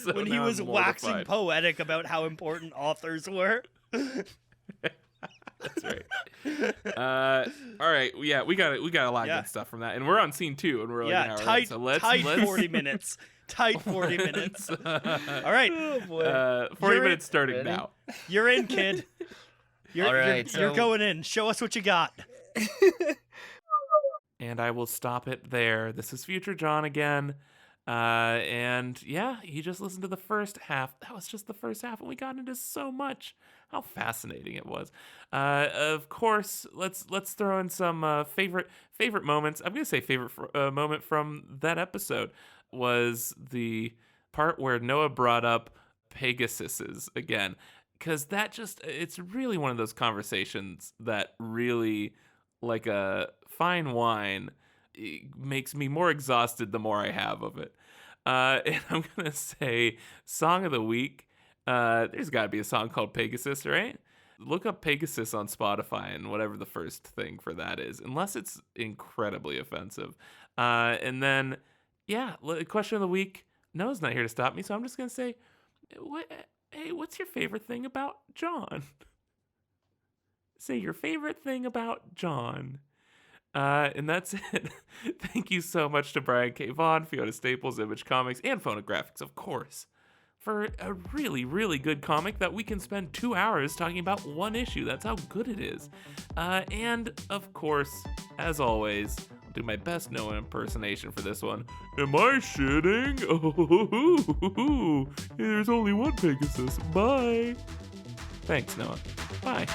So when he now was I'm waxing mortified. poetic about how important authors were. That's right. All right. Yeah, we got a lot of good stuff from that, and we're on scene 2, and we're like an hour in, tight, so let's 40 minutes. Tight 40 minutes. All right. Oh boy. 40 You're minutes starting ready? now. You're in, kid. All right, you're so- going in. Show us what you got. And I will stop it there. This is Future John again. And yeah, you just listened to the first half. That was just the first half, and we got into so much. How fascinating it was. Of course, let's throw in some favorite moments. I'm gonna say favorite moment from that episode was the part where Noah brought up Pegasuses again, because it's really one of those conversations that really, like a fine wine, it makes me more exhausted the more I have of it. And I'm gonna say song of the week. There's got to be a song called Pegasus, right? Look up Pegasus on Spotify and whatever the first thing for that is, unless it's incredibly offensive. And then, yeah, question of the week. Noah's not here to stop me, so I'm just gonna say, hey, what's your favorite thing about John? Say your favorite thing about John. And that's it. Thank you so much to Brian K. Vaughan, Fiona Staples, Image Comics, and Phonographics, of course, for a really, really good comic that we can spend 2 hours talking about one issue. That's how good it is. And, of course, as always, I'll do my best Noah impersonation for this one. Am I shitting? Oh, there's only one Pegasus. Bye. Thanks, Noah. Bye.